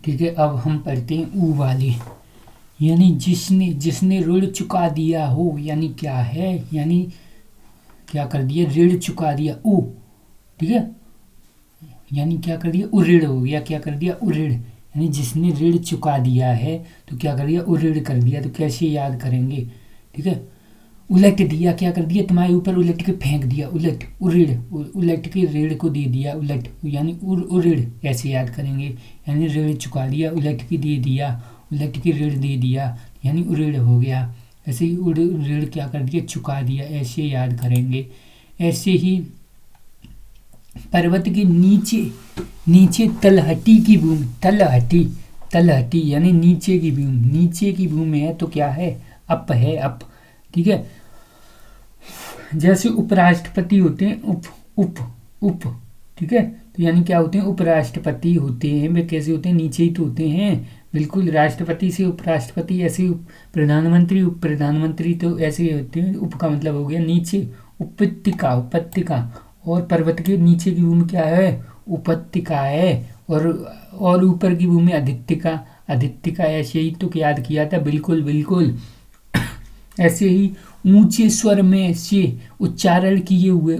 ठीक है, अब हम पढ़ते हैं ऊ वाली, यानी जिसने ऋण चुका दिया हो, यानी क्या है, यानी क्या कर दिया, ऋण चुका दिया ऊ, ठीक है, यानी क्या कर दिया, उऋण हो गया, क्या कर दिया, उऋण, यानी जिसने ऋण चुका दिया है तो क्या कर दिया, उऋण कर दिया। तो कैसे याद करेंगे, ठीक है, उलट दिया, क्या कर दिया, तुम्हारे ऊपर उलट के फेंक दिया, उलट, उऋण, उलट के ऋण को दे दिया, उलट, यानी उऋण, कैसे याद करेंगे, यानी ऋण चुका दिया, उलट के दे दिया, उलट के ऋण दे दिया, यानी उऋण हो गया। ऐसे ही ऋण क्या कर दिया, चुका दिया, ऐसे याद करेंगे। ऐसे ही पर्वत के नीचे, नीचे तलहटी की भूमि, तलहटी, तलहटी यानी नीचे की भूमि, नीचे की भूमि है तो क्या है, अप है, अप, ठीक है। जैसे उपराष्ट्रपति होते हैं, उप, ठीक है, तो यानी क्या होते हैं, उपराष्ट्रपति होते हैं, वे कैसे होते हैं, नीचे ही तो होते हैं, बिल्कुल, राष्ट्रपति से उपराष्ट्रपति, ऐसे प्रधानमंत्री, उप प्रधानमंत्री, तो ऐसे होते हैं। उप का मतलब हो गया नीचे, उपत्यका, उपत्यका, और पर्वत के नीचे की भूमि क्या है, उपत्यका है, और ऊपर की भूमि आदित्यका, आदित्यका, ऐसे ही तो याद किया था, बिल्कुल बिल्कुल। ऐसे ही ऊंचे स्वर में से उच्चारण किए हुए,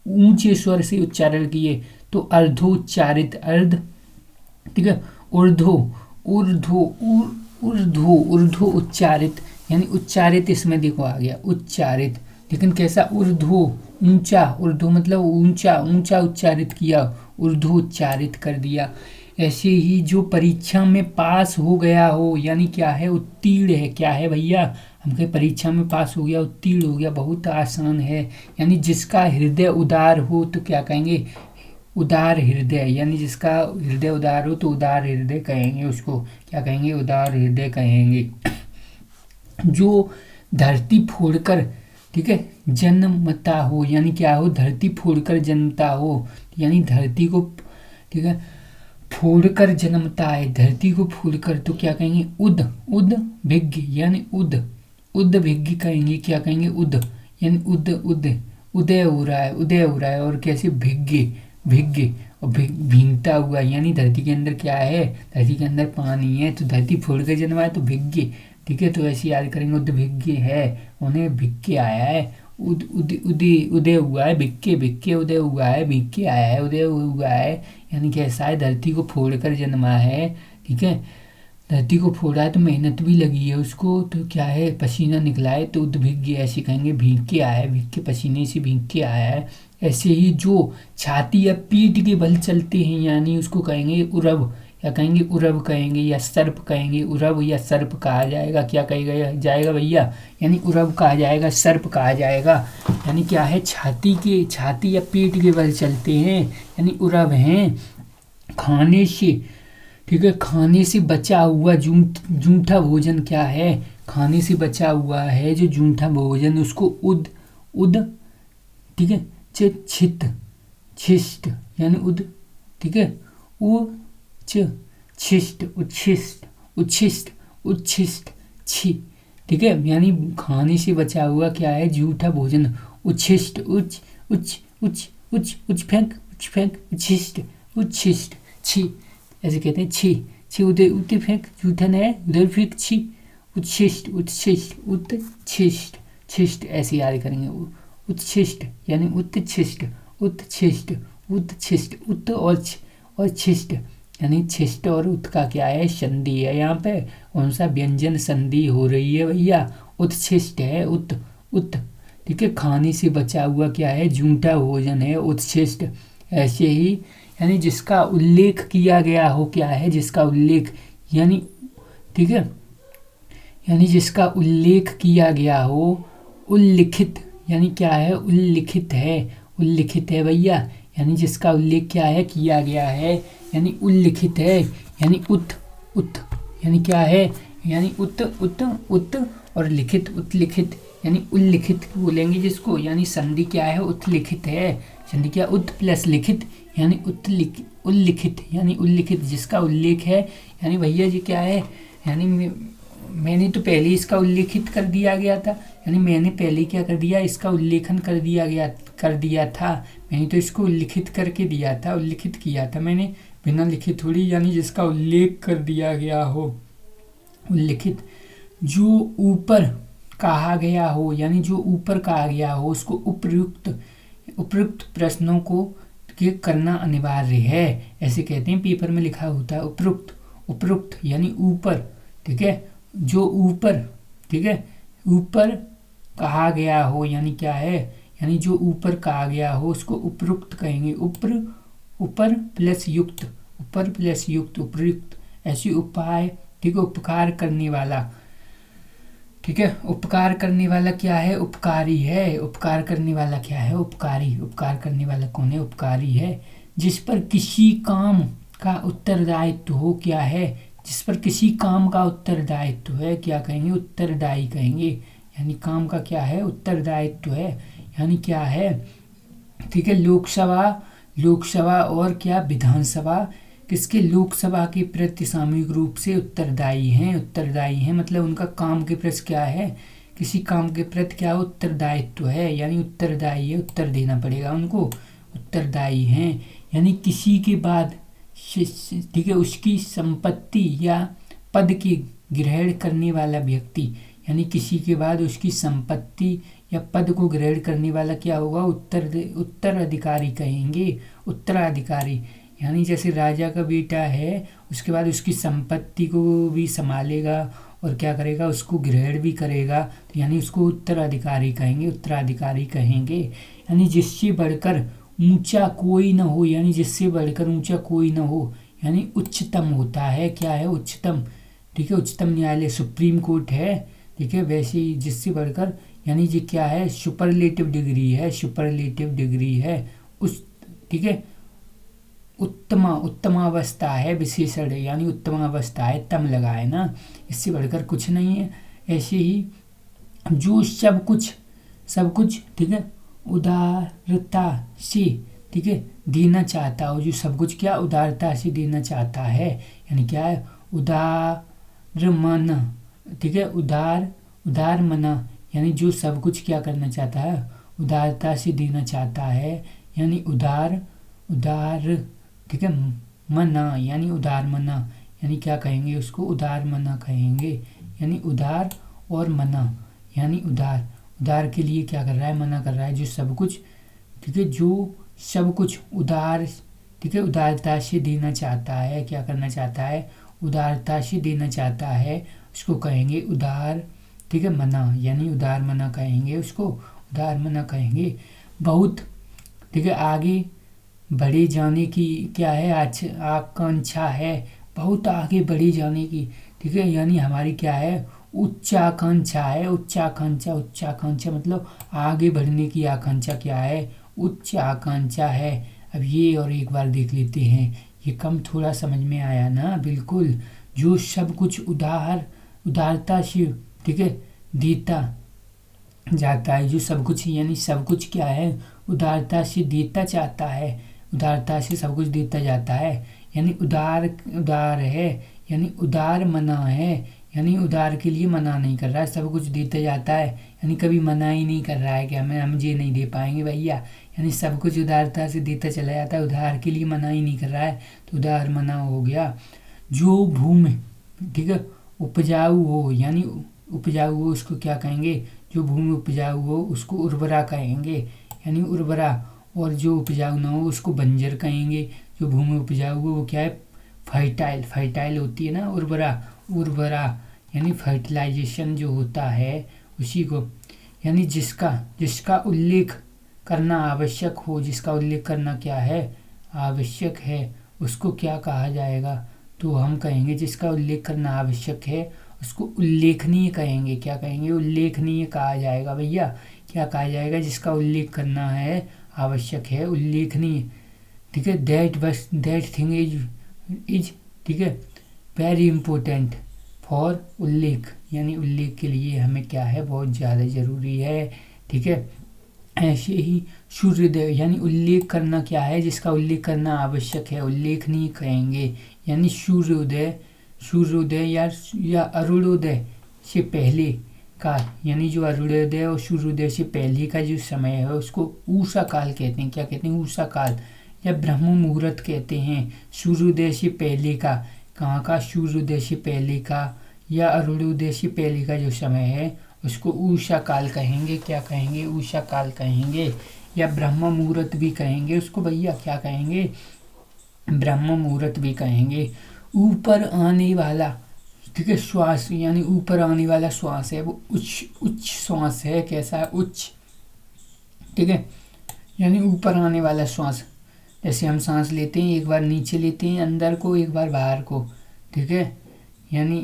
ऊंचे स्वर से उच्चारण किए तो अर्धोच्चारित, अर्ध, ठीक है, ऊर्ध्व, ऊर्ध्व उच्चारित, यानी उच्चारित, इसमें देखो आ गया उच्चारित, लेकिन कैसा, ऊर्ध्व, ऊंचा, ऊर्ध्व मतलब ऊंचा, ऊंचा उच्चारित किया, ऊर्ध्व उच्चारित कर दिया। ऐसे ही जो परीक्षा में पास हो गया हो, यानी क्या है, उत्तीर्ण है, क्या है भैया, हम कहीं परीक्षा में पास हो गया, उत्तीर्ण हो गया, बहुत आसान है। यानी जिसका हृदय उदार हो तो क्या कहेंगे, उदार हृदय, यानी जिसका हृदय उदार हो तो उदार हृदय कहेंगे, उसको क्या कहेंगे, उदार हृदय कहेंगे। जो धरती फोड़कर, ठीक है, जन्मता हो, यानी क्या हो, धरती फोड़कर जन्मता हो, यानी धरती को, ठीक है, फोड़कर जन्मता है, धरती को फोड़कर, तो क्या कहेंगे, उद्भिज्ञ, यानी उद्भिज्ञ कहेंगे, क्या कहेंगे, यानी उदय हो रहा है, उदय हो रहा है, और कैसे, भिज्ञ, और भींगता हुआ, यानी धरती के अंदर क्या है, धरती के अंदर पानी है, तो धरती फोड़ कर जन्मा है तो भिज्ञ, ठीक है, तो ऐसे याद करेंगे, उद्भिज्ञ है, उन्हें भिग के आया है, उदय हुआ है, भिक्के उदय हुआ है, भिग के आया है, उदय हुआ है, यानी कैसा है, धरती को फोड़ कर जन्मा है, ठीक है, धरती को फोड़ा है तो मेहनत भी लगी है उसको, तो क्या है, पसीना निकला है, तो उद्भिज्ञ, ऐसे कहेंगे, भीग के आया है, भीग के पसीने से भीग के आया है। ऐसे ही जो छाती या पीठ के बल चलते हैं, यानी उसको कहेंगे उरव, या कहेंगे उरव कहेंगे, या सर्प कहेंगे, उरव या सर्प कहा जाएगा, क्या कहेगा जाएगा भैया, यानी उरव कहा जाएगा, सर्प कहा जाएगा। यानी क्या है, छाती या पीठ के बल चलते हैं, यानी उरव हैं। खाने से, ठीक है, खाने से बचा हुआ जूठा भोजन क्या है, खाने से बचा हुआ है जो जूठा भोजन, उसको उद, ठीक है, छित, छिष्ट, यानी ठीक है, छिष्ट, उच्छिष्ट, छी, ठीक है, यानी खाने से बचा हुआ क्या है, जूठा भोजन, उच्छिष्ट, उच्च फेंक, उच्छिष्ट, छी, ऐसे कहते हैं, छी उधर फेंक, जूठन है उधर फेंक, छी, उच्छिष्ट, छिष्ट, ऐसे याद करेंगे, उच्छिष्ट, यानी उत्छिष्ट, उत और छिष्ट, यानी छिष्ट और उत का क्या है, संधि है, यहाँ पे कौन सा व्यंजन संधि हो रही है भैया, उत्छिष्ट है, उत, ठीक है, खाने से बचा हुआ क्या है, जूठा भोजन है, उत्छिष्ट। ऐसे ही यानी जिसका उल्लेख किया गया हो, क्या है, जिसका उल्लेख, यानी, ठीक है, यानी जिसका उल्लेख किया गया हो, उल्लिखित, यानी क्या है, उल्लिखित है भैया, यानी जिसका उल्लेख क्या है, किया गया है, यानी उल्लिखित है, यानी उत, यानी क्या है, यानी उत और लिखित, उत्लिखित, यानी उल्लिखित बोलेंगे जिसको, यानी संधि क्या है, उत्लिखित है, संधि क्या, उत प्लस लिखित, यानी उल्लिखित, यानी उल्लिखित, जिसका उल्लेख है, यानी भैया जी क्या है, यानी मैंने तो पहले इसका उल्लेखित कर दिया गया था, यानी मैंने पहले क्या कर दिया, इसका उल्लेखन कर दिया था, मैंने तो इसको उल्लिखित करके दिया था, उल्लिखित किया था मैंने, बिना लिखे थोड़ी, यानी जिसका उल्लेख कर दिया गया हो, उल्लिखित। जो ऊपर कहा गया हो, यानी जो ऊपर कहा गया हो उसको उपयुक्त उपयुक्त प्रश्नों को के करना अनिवार्य है, ऐसे कहते हैं, पेपर में लिखा होता है उपयुक्त। उपयुक्त यानी ऊपर, ठीक है, जो ऊपर, ठीक है, ऊपर कहा गया हो, यानी क्या है, यानी जो ऊपर कहा गया हो उसको उपयुक्त कहेंगे। ऊपर प्लस युक्त, ऊपर प्लस युक्त, उपयुक्त। ऐसी उपाय, ठीक है, उपकार करने वाला, ठीक है, उपकार करने वाला क्या है, उपकारी है। उपकार करने वाला क्या है, उपकारी। उपकार करने वाला कौन है, उपकारी है। जिस पर किसी काम का उत्तरदायित्व हो, क्या है, जिस पर किसी काम का उत्तरदायित्व है, क्या कहेंगे, उत्तरदायी कहेंगे। यानी काम का क्या है, उत्तरदायित्व है, यानी क्या है, ठीक है। लोकसभा और क्या, विधानसभा किसके, लोकसभा के प्रति सामूहिक रूप से उत्तरदायी हैं। उत्तरदायी हैं मतलब उनका काम के प्रति क्या है, किसी काम के प्रति क्या उत्तरदायित्व है, यानी उत्तरदायी है, उत्तर देना पड़ेगा उनको, उत्तरदायी हैं। यानी किसी के बाद, ठीक है, उसकी संपत्ति या पद की ग्रहण करने वाला व्यक्ति, यानी किसी के बाद उसकी संपत्ति या पद को ग्रहण करने वाला क्या होगा, उत्तराधिकारी कहेंगे, उत्तराधिकारी। यानी जैसे राजा का बेटा है, उसके बाद उसकी संपत्ति को भी संभालेगा और क्या करेगा, उसको ग्रहण भी करेगा, तो यानी उसको उत्तराधिकारी कहेंगे, उत्तराधिकारी कहेंगे। यानी जिससे बढ़कर ऊंचा कोई न हो, यानी जिससे बढ़कर ऊंचा कोई न हो, यानी उच्चतम होता है, क्या है, उच्चतम, ठीक है, उच्चतम न्यायालय सुप्रीम कोर्ट है, ठीक है। वैसे ही जिससे बढ़कर, यानी ये क्या है, सुपरलेटिव डिग्री है, सुपरलेटिव डिग्री है उस, ठीक है। उत्तमावस्था है, विशेषण है, यानी उत्तमावस्था है, तम लगा है ना, इससे बढ़कर कुछ नहीं है। ऐसे ही जो सब कुछ, ठीक है, उदारता से, ठीक है, देना चाहता हो, जो सब कुछ क्या उदारता से देना चाहता है, यानी क्या है, उदार मन, ठीक है, उदार मना, यानी जो सब कुछ क्या करना चाहता है, उदारता से देना चाहता है, यानी उदार, ठीक है, मना यानी उदार मना, यानी क्या कहेंगे उसको, उदार मना कहेंगे। यानी उदार और मना, यानी उदार के लिए क्या कर रहा है, मना कर रहा है, जो सब कुछ, ठीक है, जो सब कुछ उदार, ठीक है, उदारता से देना चाहता है, क्या करना चाहता है, उदारता से देना चाहता है, उसको कहेंगे उदार, ठीक है, मना, यानी उदार मना कहेंगे उसको, उदार मना कहेंगे। बहुत, ठीक है, आगे बढ़े जाने की क्या है, आकांक्षा है, बहुत आगे बढ़े जाने की, ठीक है, यानी हमारी क्या है, उच्चाकांक्षा है, उच्चाकांक्षा मतलब आगे बढ़ने की आकांक्षा क्या है, उच्च आकांक्षा है। अब ये और एक बार देख लेते हैं, ये कम थोड़ा समझ में आया ना, बिल्कुल। जो सब कुछ उदारता से, ठीक है, देता जाता है, जो सब कुछ, यानी सब कुछ क्या है, उदारता से देता चाहता है, उदारता से सब कुछ देता जाता है, यानी उदार है, यानी उदार मना है, यानी उदार के लिए मना नहीं कर रहा है, सब कुछ देता जाता है, यानी कभी मना ही नहीं कर रहा है कि हम ये नहीं दे पाएंगे भैया, यानी सब कुछ उदारता से देता चला जाता है, उधार के लिए मना ही नहीं कर रहा है, तो उदार मना हो गया। जो भूमि, ठीक है, उपजाऊ हो, यानी उपजाऊ हो उसको क्या कहेंगे, जो भूमि उपजाऊ हो उसको उर्वरा कहेंगे, यानी उर्वरा। और जो उपजाऊ ना हो उसको बंजर कहेंगे। जो भूमि उपजाऊ हो वो क्या है, फर्टाइल होती है ना, उर्वरा यानी फर्टिलाइजेशन जो होता है उसी को, यानी जिसका उल्लेख करना आवश्यक हो, जिसका उल्लेख करना क्या है, आवश्यक है, उसको क्या कहा जाएगा, तो हम कहेंगे जिसका उल्लेख करना आवश्यक है उसको उल्लेखनीय कहेंगे। क्या कहेंगे, उल्लेखनीय कहा जाएगा भैया, क्या कहा जाएगा, जिसका उल्लेख करना है आवश्यक है, उल्लेखनीय, ठीक है। दैट थिंग इज, ठीक है, वेरी इम्पोर्टेंट फॉर उल्लेख, यानी उल्लेख के लिए हमें क्या है, बहुत ज़्यादा ज़रूरी है, ठीक है। ऐसे ही सूर्योदय, यानी उल्लेख करना क्या है, जिसका उल्लेख करना आवश्यक है, उल्लेखनीय कहेंगे, यानी सूर्योदय या अरुणोदय से पहले का, यानी जो अरुणोदय और सूर्योदय से पहले का जो समय है उसको ऊषा काल कहते हैं। क्या कहते हैं, ऊषा काल या ब्रह्म मुहूर्त कहते हैं। सूर्योदय से पहले का, कहाँ का, सूर्योदय से पहले का या अरुणोदय से पहले का जो समय है उसको उषा काल कहेंगे। क्या कहेंगे, उषा काल कहेंगे, या ब्रह्म मुहूर्त भी कहेंगे उसको भैया। क्या कहेंगे, ब्रह्म मुहूर्त भी कहेंगे। ऊपर आने वाला, ठीक है, श्वास यानी ऊपर आने वाला श्वास है वो उच्च श्वास है। कैसा है, उच्च, ठीक है, यानी ऊपर आने वाला श्वास। जैसे हम सांस लेते हैं, एक बार नीचे लेते हैं अंदर को, एक बार बाहर को, ठीक है, यानी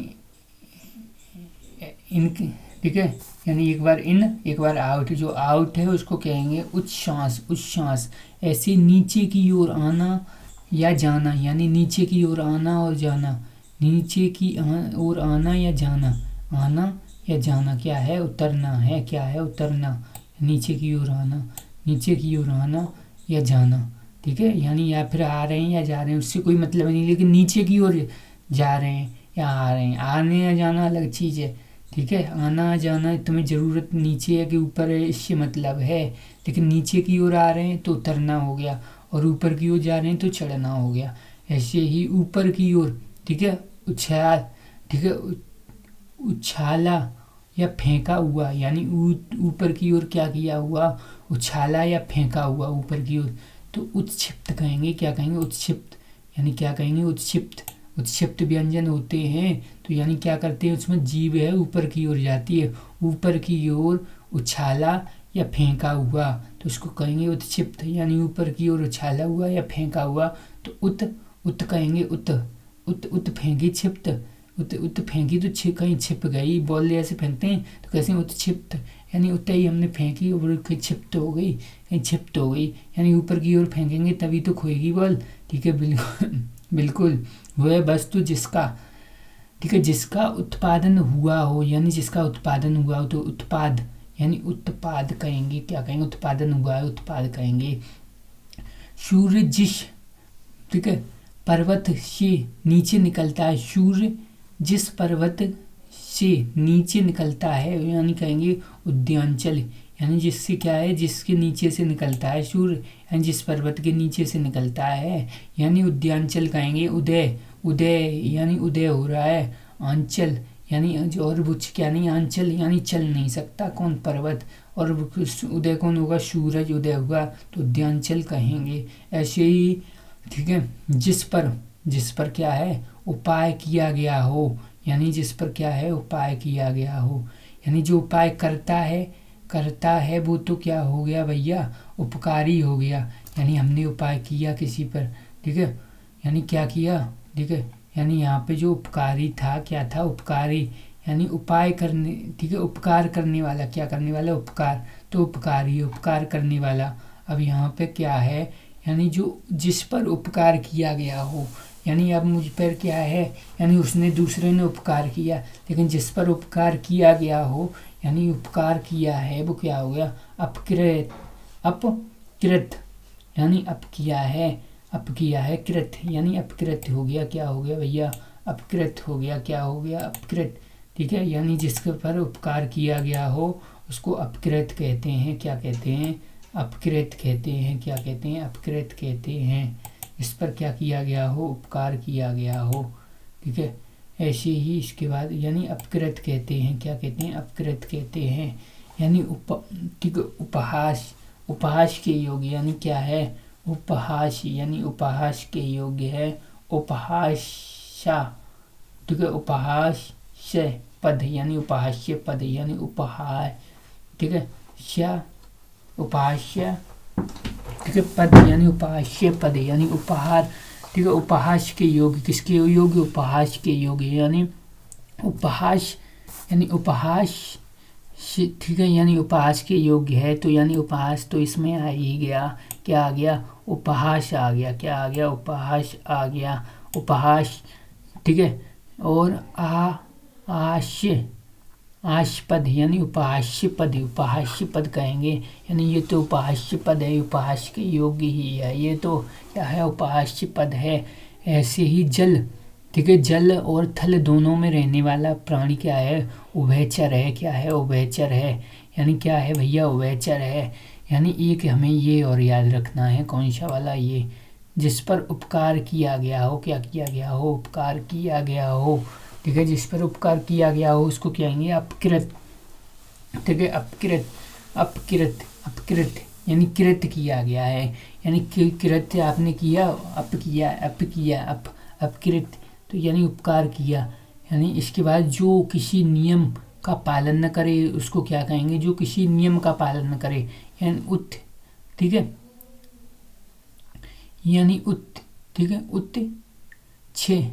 इन, ठीक है, यानी एक बार इन एक बार आउट। जो आउट है उसको कहेंगे उच्च श्वास, उच्च श्वास। ऐसे नीचे की ओर आना या जाना, यानी नीचे की ओर आना और जाना, नीचे की ओर आना या जाना, आना या जाना क्या है, उतरना है। क्या है, उतरना, नीचे की ओर आना, नीचे की ओर आना या जाना, ठीक है, यानी या फिर आ रहे हैं या जा रहे हैं, उससे कोई मतलब नहीं, लेकिन नीचे की ओर जा रहे हैं या आ रहे हैं। आने या जाना अलग चीज़ है, ठीक है, आना जाना तुम्हें ज़रूरत नीचे है कि ऊपर है इससे मतलब है, लेकिन नीचे की ओर आ रहे हैं तो उतरना हो गया, और ऊपर की ओर जा रहे हैं तो चढ़ना हो गया। ऐसे ही ऊपर की ओर, ठीक है, उछाल, ठीक है, उछाला या फेंका हुआ, यानी ऊपर की ओर क्या किया हुआ, उछाला या फेंका हुआ ऊपर की ओर, तो उत्क्षिप्त कहेंगे। क्या कहेंगे, उत्क्षिप्त, यानी क्या कहेंगे, उत्क्षिप्त। उत्क्षिप्त व्यंजन होते हैं तो यानी क्या करते हैं, उसमें जीभ है ऊपर की ओर जाती है, ऊपर की ओर उछाला या फेंका हुआ तो उसको कहेंगे उत्क्षिप्त, यानी ऊपर की ओर उछाला हुआ या फेंका हुआ तो उत कहेंगे। उत फेंकी, छिप्त, उत फेंकी तो कहीं छिप गई, बॉल ऐसे फेंकते हैं तो कैसे, उत्क्षिप्त, यानी उतने ही हमने फेंकी और कहीं छिप्त हो गई, कहीं छिप्त हो गई, यानी ऊपर की ओर फेंकेंगे तभी तो खोएगी बॉल, ठीक है, बिल्कुल बिल्कुल। वह वस्तु जिसका, ठीक है, जिसका उत्पादन हुआ हो, यानी जिसका उत्पादन हुआ हो तो उत्पाद, यानी उत्पाद कहेंगे। क्या कहेंगे, उत्पादन हुआ है, उत्पाद कहेंगे। सूर्य जिस, ठीक है, पर्वत से नीचे निकलता है, सूर्य जिस पर्वत से नीचे निकलता है यानी कहेंगे उद्यांचल, यानी जिससे क्या है, जिसके नीचे से निकलता है सूर्य, यानी जिस पर्वत के नीचे से निकलता है, यानी उद्यांचल कहेंगे। उदय, उदय यानी उदय हो रहा है, आंचल यानी और वृक्ष क्या नहीं, आंचल यानी चल नहीं सकता कौन, पर्वत, और उदय कौन होगा, सूरज उदय हुआ तो उद्यांचल कहेंगे। ऐसे ही, ठीक है, जिस पर क्या है, उपाय किया गया हो, यानी जिस पर क्या है, उपाय किया गया हो, यानी जो उपाय करता है वो तो क्या हो गया भैया, उपकारी हो गया, यानी हमने उपाय किया किसी पर, ठीक है, यानी क्या किया, ठीक है, यानी यहाँ पे जो उपकारी था, क्या था, उपकारी, यानी उपाय करने, ठीक है, उपकार करने वाला, क्या करने वाला, उपकार, तो उपकारी, उपकार करने वाला। अब यहाँ पे क्या है, यानी जो जिस पर उपकार किया गया हो, यानी अब मुझ पर क्या है, यानी उसने, दूसरे ने उपकार किया, लेकिन जिस पर उपकार किया गया हो, यानी उपकार किया है वो क्या हो गया, अपकृत, अपकृत, यानी अप किया है, कृत यानी अपकृत हो गया, क्या हो गया भैया, अपकृत हो गया, क्या हो गया, अपकृत, ठीक है, यानी जिसके पर उपकार किया गया हो उसको अपकृत कहते हैं। क्या कहते हैं, अपकृत कहते हैं। क्या कहते हैं, अपकृत कहते हैं, इस पर क्या किया गया हो, उपकार किया गया हो, ठीक है। ऐसे ही इसके बाद यानी अपकृत कहते हैं। क्या कहते हैं, अपकृत कहते हैं, यानी ठीक है, उपहास, उपहास के योग्य, यानी क्या है, उपहास, यानी उपहास के योग्य है, उपहासा, ठीक है, उपहास्य पद, यानी उपहास्य पद, यानी उपहार, ठीक है, श उपहास्य, ठीक है, पद यानी उपहास्य पद, यानी उपहार, ठीक है, उपहास के योग्य, किसके योग्य, उपहास के योग्य, यानी उपहास, यानी उपहास, ठीक है, यानी उपहास के योग्य है, तो यानी उपहास तो इसमें आ ही गया, क्या आ गया, उपहास आ गया, क्या आ गया, उपहास आ गया, उपहास, ठीक है, और आश्य, आशपद यानी उपहास्य पद, उपहास्य पद कहेंगे, यानी ये तो उपहास्य पद है, उपहास के योग्य ही है, ये तो क्या है, उपहास्य पद है। ऐसे ही जल, ठीक है, जल और थल दोनों में रहने वाला प्राणी क्या है, उभयचर है। क्या है, उभयचर है, यानी क्या है भैया, उभयचर है, यानी एक हमें ये और याद रखना है, कौन सा वाला, ये जिस पर उपकार किया गया हो, क्या किया गया हो, उपकार किया गया हो, ठीक है, जिस पर उपकार किया गया हो उसको क्या कहेंगे, अपकृत, ठीक है, अपकृत, अपकृत, अपकृत यानी कृत किया गया है, यानी कृत्य आपने किया, अप किया, अप किया, अप, अपकृत, तो यानी उपकार किया। यानी इसके बाद जो किसी नियम का पालन न करे उसको क्या कहेंगे, जो किसी नियम का पालन न करे, यानी उत, ठीक है, यानी उत, ठीक है, उत छे,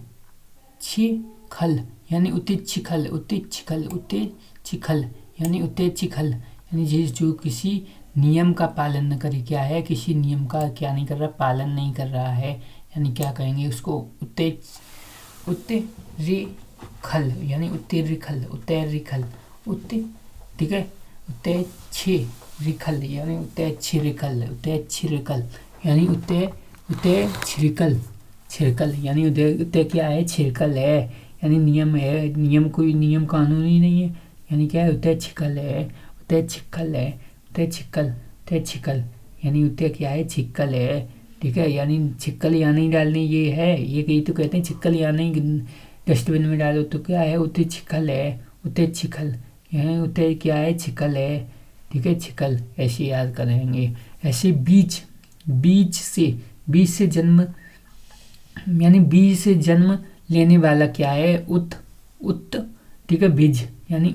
छे खल, यानी उतिच्छिखल, उतिच्छिखल, उतिच्छिखल, यानी उतिच्छिखल, यानी जो किसी नियम का पालन न करे, क्या है, किसी नियम का क्या नहीं कर रहा, पालन नहीं कर रहा है, यानी क्या कहेंगे उसको, उत्तरिखल, यानी उत्तरिखल, उत्तरिखल, उत्त, ठीक है, उत्तरिखल, यानी उत्तरिखल, उत्तरिखल, यानी उत्तरिखल, छिड़कल, यानी उत्तर क्या है, छिड़कल है, यानी नियम है, नियम कोई नियम कानून ही नहीं है, यानी क्या है, उत्तर छिकल है, उत्तर छिक्कल है, उत्तर छिक्कल, उत्तर छिक्कल, यानी उत्तर क्या है, छिक्कल है, ठीक है, यानी छिक्कल यहाँ नहीं डालनी, ये है, ये कहीं तो कहते हैं छिक्कल यहाँ नहीं डस्टबिन में डालो, तो क्या है, उत्तर छिक्कल है, उत्तर छिक्कल, यहाँ उत्तर क्या है, छिक्कल है, ठीक है, छिक्कल, ऐसे याद करेंगे। ऐसे बीज, बीज से जन्म, यानी बीज से जन्म लेने वाला क्या है, उत, ठीक है, बीज, यानी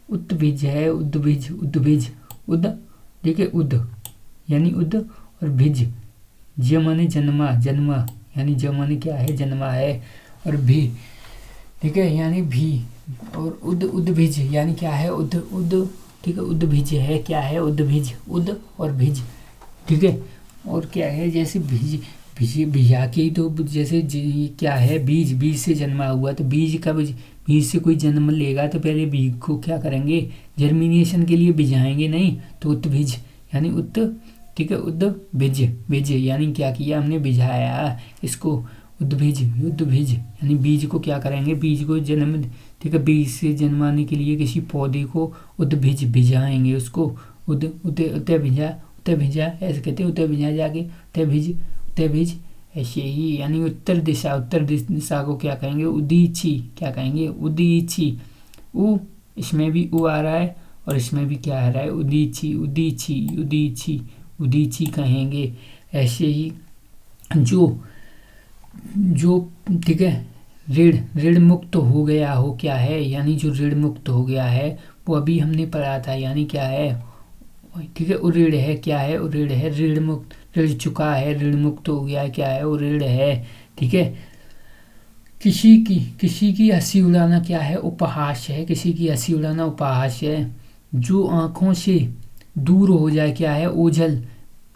उत बीज है, उद्बीज, उद्बीज, उद, ठीक है, उद, यानी उद, और बीज, ज माने जन्मा, जन्मा, यानी ज माने क्या है, जन्मा है, और भी, ठीक है, यानी भी, और उद्बीज, यानी क्या है, उद, ठीक है, उद्बीज है, क्या है, उद्बीज, उद और बीज, ठीक है, और क्या है, जैसे भिजा के, तो जैसे क्या है, बीज से जन्मा हुआ, तो बीज से कोई जन्म लेगा तो पहले बीज को क्या करेंगे, जर्मिनेशन के लिए भिजाएंगे नहीं, तो उत्बीज, यानी ठीक है, बीज, यानी क्या किया हमने, भिजाया इसको, उद्बीज, यानी बीज को क्या करेंगे, बीज को जन्म, ठीक है, बीज से जन्माने के लिए किसी पौधे को भिजाएंगे उसको, भिजा, ऐसे कहते हैं, भिजा जाके, बीज, ऐसे ही, यानी उत्तर दिशा को क्या कहेंगे, उदीची, क्या कहेंगे, उदीची, इसमें भी उ आ रहा है और इसमें भी क्या आ रहा है, उदीची, उदीची, उदीची, उदीची कहेंगे। ऐसे ही जो ठीक है, ऋण मुक्त हो गया हो, क्या है, यानी जो ऋण मुक्त हो गया है वो अभी हमने पढ़ा था, यानी क्या है, ठीक है, ऋण है, क्या है, ऋण है, ऋण मुक्त, ऋण चुका है, ऋण मुक्त हो गया है, क्या है, वो ऋण है, ठीक है। किसी की हंसी उड़ाना क्या है, उपहास है, किसी की हंसी उड़ाना उपहास है। जो आंखों से दूर हो जाए, क्या है, ओझल,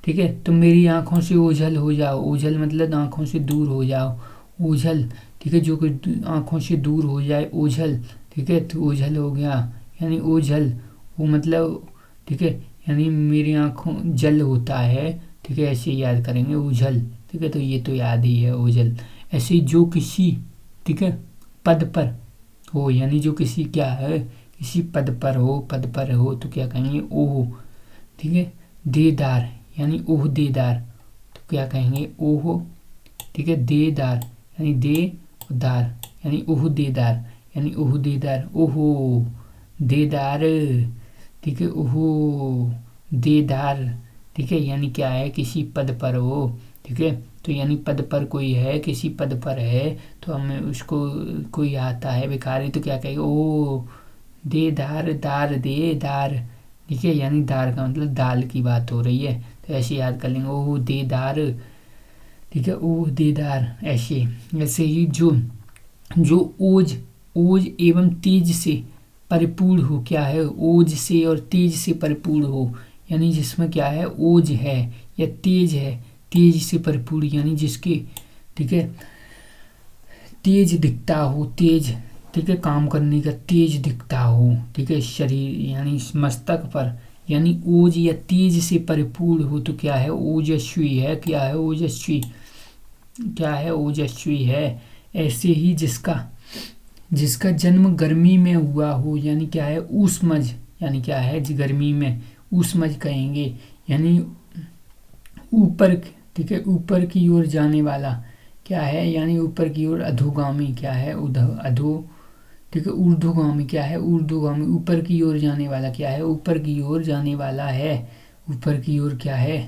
ठीक है, तुम मेरी आंखों से ओझल हो जाओ, ओझल मतलब आंखों से दूर हो जाओ, ओझल, ठीक है, जो कोई आंखों से दूर हो जाए, ओझल, ठीक है, तो ओझल हो गया, यानी ओझल, वो मतलब, ठीक है, यानी मेरी आंखों जल होता है, ठीक है, ऐसे याद करेंगे, ओझल, ठीक है, तो ये तो याद ही है, ओझल। ऐसे जो किसी, ठीक है, पद पर हो, यानी जो किसी क्या है, किसी पद पर हो तो क्या कहेंगे, ओह, ठीक है, देदार, यानी ओहदेदार, तो क्या कहेंगे, ओह, ठीक है, देदार, यानी देदार, यानी ओहदेदार, यानी ओहदेदार, ओहो, देदार, ठीक है, ओहो, देदार, ठीक है, यानी क्या है, किसी पद पर हो, ठीक है, तो यानी पद पर कोई है, किसी पद पर है, तो हमें उसको कोई आता है भिखारी, तो क्या कहेगा, ओ देदार, दार, ठीक है, यानी दार का मतलब दाल की बात हो रही है, तो ऐसे याद कर लेंगे, ओह देदार, ठीक है, ओह देदार, ऐसे ही जो ओज एवं तेज से परिपूर्ण हो, क्या है, ओज से और तेज से परिपूर्ण हो, यानी जिसमें क्या है, ओज है या तेज है, तेज से परिपूर्ण, यानी जिसके, ठीक है, तेज दिखता हो, तेज, ठीक है, काम करने का तेज दिखता हो, ठीक है, शरीर यानी मस्तक पर, यानी ओज या तेज से परिपूर्ण हो, तो क्या है, ओजस्वी है, क्या है, ओजस्वी, क्या है, ओजस्वी है। ऐसे ही जिसका जन्म गर्मी में हुआ हो, यानी क्या है, ऊष्मज, यानी क्या है, गर्मी में ऊष्मज कहेंगे, यानी ऊपर, ठीक है। ऊपर की ओर जाने वाला क्या है, यानी ऊपर की ओर अधोगामी क्या है, अधो, ठीक है। ऊर्ध्वगामी क्या है, ऊर्ध्वगामी। ऊपर की ओर जाने वाला क्या है, ऊपर की ओर जाने वाला है, ऊपर की ओर क्या है,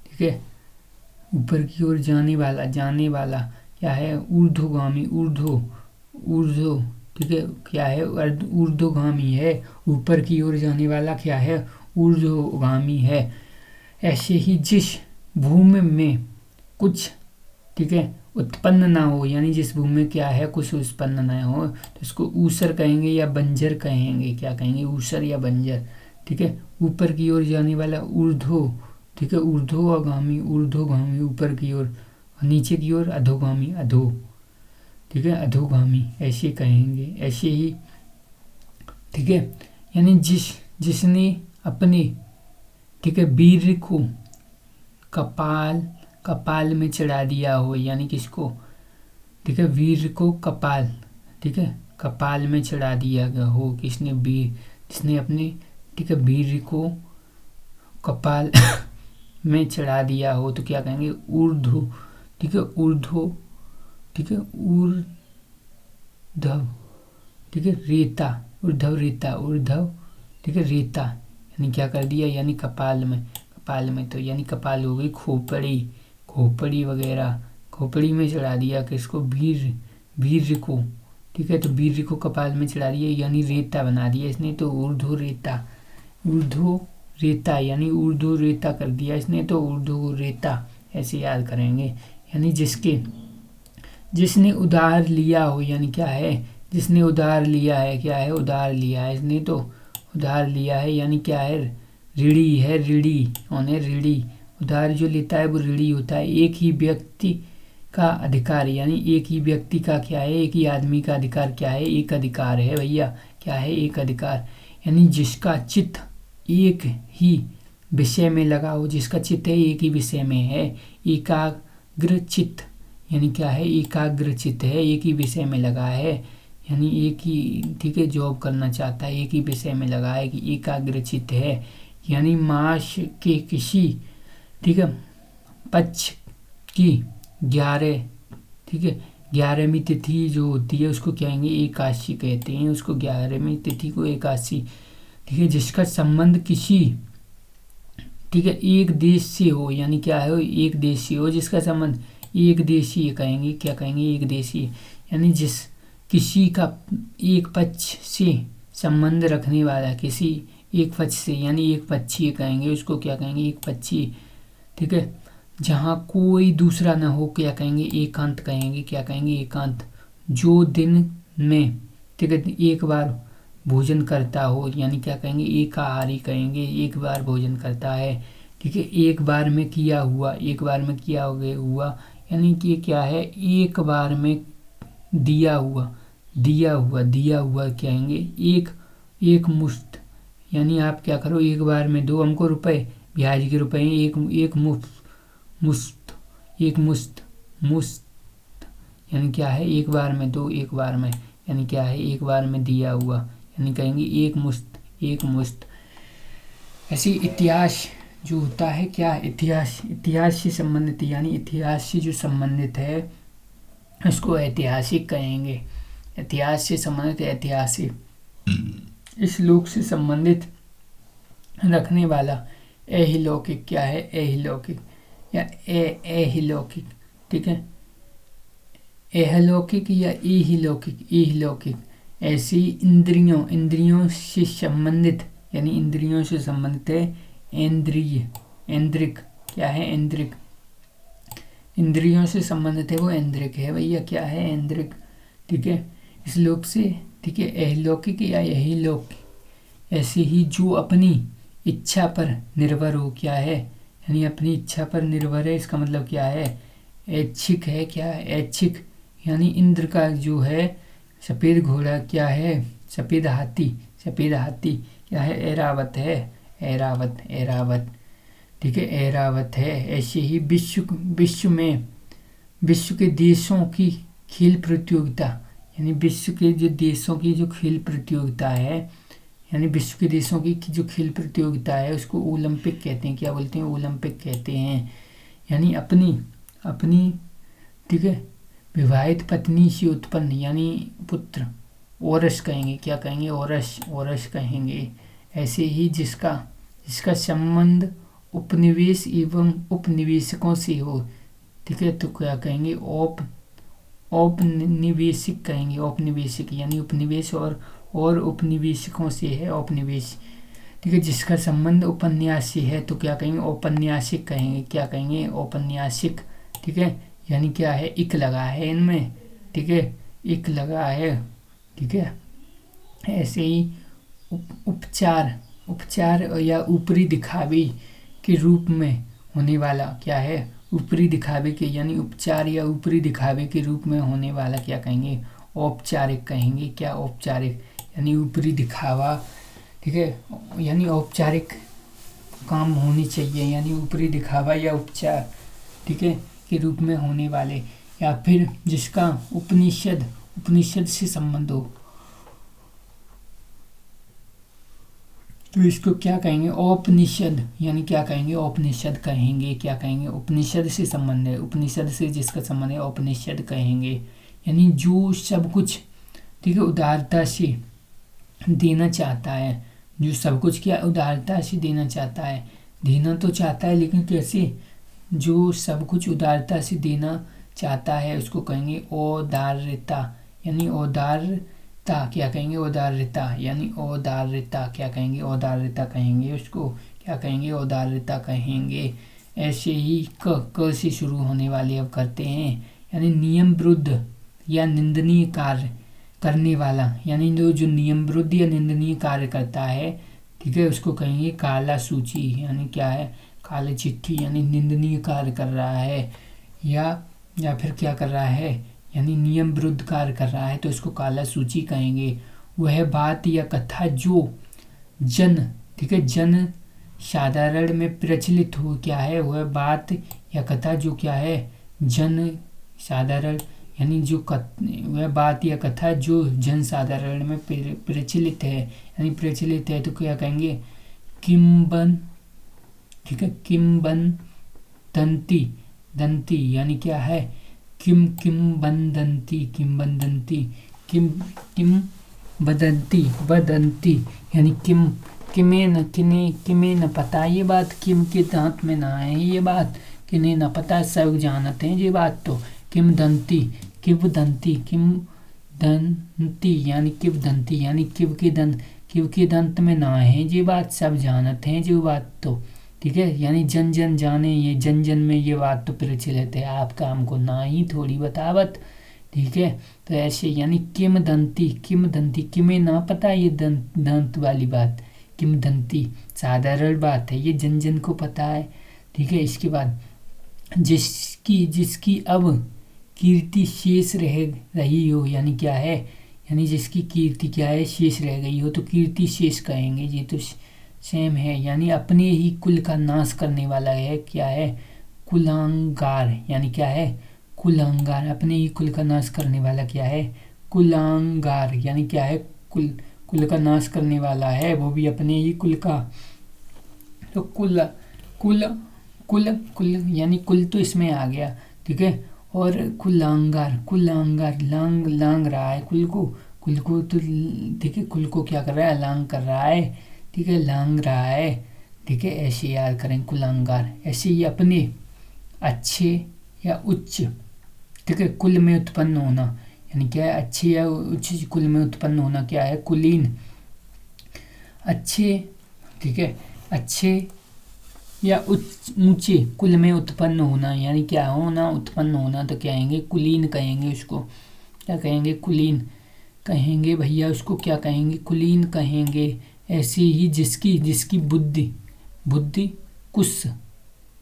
ठीक है। ऊपर की ओर जाने वाला, जाने वाला क्या है, ऊर्ध्वगामी, ऊर्ध्व, ठीक है, क्या है, ऊर्ध्वगामी है। ऊपर की ओर जाने वाला क्या है, ऊर्ध्वगामी है। ऐसे ही जिस भूमि में कुछ, ठीक है, उत्पन्न ना हो, यानी जिस भूमि में क्या है, कुछ उत्पन्न ना हो, तो इसको ऊसर कहेंगे या बंजर कहेंगे। क्या कहेंगे, ऊसर या बंजर, ठीक है। ऊपर की ओर जाने वाला ऊर्ध्व, ठीक है, ऊर्ध्वगामी, ऊर्ध्वगामी ऊपर की ओर, नीचे की ओर अधोगामी, अधो, ठीक है, अधोगामी ऐसे कहेंगे। ऐसे ही, ठीक है, यानी जिसने अपने, ठीक है, वीर को कपाल, कपाल में चढ़ा दिया हो, यानी किसको, ठीक है, वीर को कपाल, ठीक है, कपाल में चढ़ा दिया गया हो, किसने, वीर, जिसने अपने, ठीक है, वीर को कपाल में चढ़ा दिया हो, तो क्या कहेंगे, ऊर्ध्व, ठीक है, ऊर्ध्व, ठीक है, ऊर्ध्व, ठीक है, रेता, ऊर्ध्व रेता, ऊर्ध्व, ठीक है, रेता, यानी क्या कर दिया, यानी कपाल में, कपाल में तो यानी कपाल हो गई खोपड़ी, खोपड़ी वगैरह, खोपड़ी में चढ़ा दिया किसको, वीर, वीर को, ठीक है। तो वीर को कपाल में चढ़ा दिया, यानी रेता बना दिया इसने, तो ऊर्ध्व रेता, ऊर्ध्व रेता, यानी ऊर्ध्व रेता कर दिया इसने, तो ऊर्ध्व रेता ऐसे याद करेंगे। यानी जिसने उधार लिया हो, यानी क्या है, जिसने उधार लिया है, क्या है, उधार लिया है इसने, तो उधार लिया है, यानी क्या है, ऋणी है, ऋणी, कौन है, ऋणी। उधार जो लेता है वो ऋणी होता है। एक ही व्यक्ति का अधिकार, यानी एक ही व्यक्ति का क्या है, एक ही आदमी का अधिकार क्या है, एक अधिकार है भैया, क्या है, एक अधिकार। यानी जिसका चित्त एक ही विषय में लगा हो, जिसका चित्त है एक ही विषय में है, एकाग्र चित्त, यानी क्या है, एकाग्र चित्त है, एक ही विषय में लगा है, यानी एक ही, ठीक है, जॉब करना चाहता है, एक ही विषय में लगा है, कि एकाग्र चित्त है। यानी मास के किसी, ठीक है, पक्ष की 11, ठीक है, 11वीं तिथि जो होती है उसको कहेंगे एकादशी कहते हैं, उसको 11वीं तिथि को एकादशी, ठीक है। जिसका संबंध किसी, ठीक है, एक देश से हो, यानी क्या है, एक देशीय हो, जिसका संबंध एक देशीय कहेंगे, क्या कहेंगे, एक देशीय, यानी जिस किसी का एक पक्ष से संबंध रखने वाला, किसी एक पक्ष से, यानी एक पक्षीय कहेंगे उसको, क्या कहेंगे, एक पक्षीय, ठीक है। जहाँ कोई दूसरा ना हो, क्या कहेंगे, एकांत कहेंगे, क्या कहेंगे, एकांत। जो दिन में, ठीक है, एक बार भोजन करता हो, यानी क्या कहेंगे, एकाहारी कहेंगे, एक बार भोजन करता है, ठीक है। एक बार में किया हुआ, एक बार में किया हुआ, यानी कि क्या है, एक बार में दिया हुआ, दिया हुआ कहेंगे, एक मुश्त, यानी आप क्या करो, एक बार में दो हमको रुपए, ब्याज के रुपए, एक मुश्त, एक मुश्त, यानी क्या है, एक बार में दो, एक बार में, यानी क्या है, एक बार में दिया हुआ, यानी कहेंगे एक मुश्त, एक मुश्त। ऐसी इतिहास जो होता है, क्या इतिहास से संबंधित, यानी इतिहास से जो संबंधित है उसको ऐतिहासिक कहेंगे। इतिहास से संबंधित ऐतिहासिक, इस लोक से संबंधित रखने वाला अहिलौकिक, क्या है, अहिलौकिक या अहिलौकिक, ठीक है, अहलौकिक या इहलौकिक। ऐसी इंद्रियों से संबंधित, यानी इंद्रियों से संबंधित है ऐन्द्रिक, क्या है, ऐन्द्रिक, इंद्रियों से संबंधित है वो ऐन्द्रिक है भैया, क्या है, ऐन्द्रिक, ठीक है। इस लोक से, ठीक है, अहलौकिक या अहिलौकिक। ऐसे ही जो अपनी इच्छा पर निर्भर हो, क्या है, यानी अपनी इच्छा पर निर्भर है, इसका मतलब क्या है, ऐच्छिक है, क्या है, ऐच्छिक, यानी इंद्र का जो है सफ़ेद घोड़ा, क्या है, सफ़ेद हाथी, क्या है, ऐरावत है, ऐरावत, ठीक है, ऐरावत है। ऐसे ही विश्व के देशों की खेल प्रतियोगिता, यानी विश्व के जो देशों की जो खेल प्रतियोगिता है, यानी विश्व के देशों की जो खेल प्रतियोगिता है उसको ओलंपिक कहते हैं, क्या बोलते हैं, ओलंपिक कहते हैं। यानी अपनी अपनी ठीक है विवाहित पत्नी से उत्पन्न यानी पुत्र, औरस कहेंगे, क्या कहेंगे, औरस, औरस कहेंगे। ऐसे ही जिसका जिसका संबंध उपनिवेश एवं उपनिवेशकों से हो, ठीक है, तो क्या कहेंगे, औपनिवेशिक कहेंगे, औपनिवेशिक यानी उपनिवेश और उपनिवेशकों से है, औपनिवेश, ठीक है। जिसका संबंध उपन्यास से है तो क्या कहेंगे, औपन्यासिक कहेंगे, क्या कहेंगे, औपन्यासिक, ठीक है। यानी क्या है, इक लगा है इनमें, ठीक है, इक लगा है, ठीक है। ऐसे ही उपचार, उपचार या ऊपरी दिखावे के रूप में होने वाला क्या है, ऊपरी दिखावे के यानी उपचार या ऊपरी दिखावे के रूप में होने वाला क्या कहेंगे, औपचारिक कहेंगे, क्या, औपचारिक यानी ऊपरी दिखावा, ठीक है, यानी औपचारिक काम होनी चाहिए, यानी ऊपरी दिखावा या उपचार, ठीक है, के रूप में होने वाले। या फिर जिसका उपनिषद उपनिषद से संबंध हो तो इसको क्या कहेंगे, औपनिषद, यानी क्या कहेंगे, औपनिषद कहेंगे, क्या कहेंगे, उपनिषद से संबंध है, उपनिषद से जिसका संबंध है औपनिषद कहेंगे। यानी जो सब कुछ, ठीक है, उदारता से देना चाहता है, जो सब कुछ क्या उदारता से देना चाहता है, देना तो चाहता है लेकिन कैसे, जो सब कुछ उदारता से देना चाहता है उसको कहेंगे औदार्यता, यानी औदारता, क्या कहेंगे, औदार्यता, यानी औदार्यता, क्या कहेंगे, औदार्यता कहेंगे उसको, क्या कहेंगे, औदार्यता कहेंगे। ऐसे ही क से शुरू होने वाले अब करते हैं, यानी नियम विरुद्ध या निंदनीय कार्य करने वाला, यानी जो नियम विरुद्ध या निंदनीय कार्य करता है, ठीक है, उसको कहेंगे काला सूची, यानी क्या है, काली चिट्ठी, यानी निंदनीय कार्य कर रहा है या फिर क्या कर रहा है, यानी नियम विरुद्ध कार्य कर रहा है तो इसको काला सूची कहेंगे। वह बात या कथा जो जन, ठीक है, जन साधारण में प्रचलित हो, क्या है, वह बात या कथा जो क्या है, जन साधारण, यानी जो वह बात या कथा जो जन साधारण में प्रचलित है, यानी प्रचलित है तो क्या कहेंगे, किम्बन, ठीक है, किंबदंती, दंती, यानी क्या है, किंबदंती, किंबदंती, किम बदंती, बदंती, यानी किमें न पता ये बात, किम के दांत में ना है ये बात, किन्हें न पता, सब जानते हैं ये बात, तो किंबदंती, किंबदंती, किंबदंती, यानी किंबदंती, यानी किव के दंत में ना है ये बात, सब जानते हैं जो बात, तो ठीक है, यानी जन जन जाने, ये जन जन में ये बात तो प्रचलित है, आपका हमको ना ही थोड़ी बतावत, ठीक है। तो ऐसे यानी किमदंती, किमदंती, किमें ना पता ये दंत वाली बात, किमदंती साधारण बात है, ये जन जन को पता है, ठीक है। इसके बाद जिसकी अब कीर्ति शेष रह रही हो, यानी क्या है, यानी जिसकी कीर्ति क्या है, शेष रह गई हो तो कीर्ति शेष कहेंगे, ये तो सेम है, यानी अपने ही कुल का नाश करने वाला है, क्या है, कुलांगार, यानी क्या है, कुलांगार, अपने ही कुल का नाश करने वाला क्या है, कुलांगार, यानी क्या है, कुल का नाश करने वाला है, वो भी अपने ही कुल का, तो कुल कुल कुल कुल यानी कुल तो इसमें आ गया, ठीक है। और कुलांगार, कुलांगार, लांग रहा है कुल को तो, ठीक है, कुल को क्या कर रहा है, लांग कर रहा है, ठीक है, लांग रहा है, ठीक है, ऐसे याद करें कुलांगार। ऐसे ही अपने अच्छे या उच्च, ठीक है, कुल में उत्पन्न होना, यानी क्या है, अच्छे या उच्च कुल में उत्पन्न होना क्या है, कुलीन, अच्छे, ठीक है, अच्छे या ऊंचे कुल में उत्पन्न होना, यानी क्या होना, उत्पन्न होना, तो क्या कहेंगे, कुलीन कहेंगे उसको, क्या कहेंगे, कुलीन कहेंगे भैया उसको, क्या कहेंगे, कुलीन कहेंगे। ऐसे ही जिसकी बुद्धि कुश,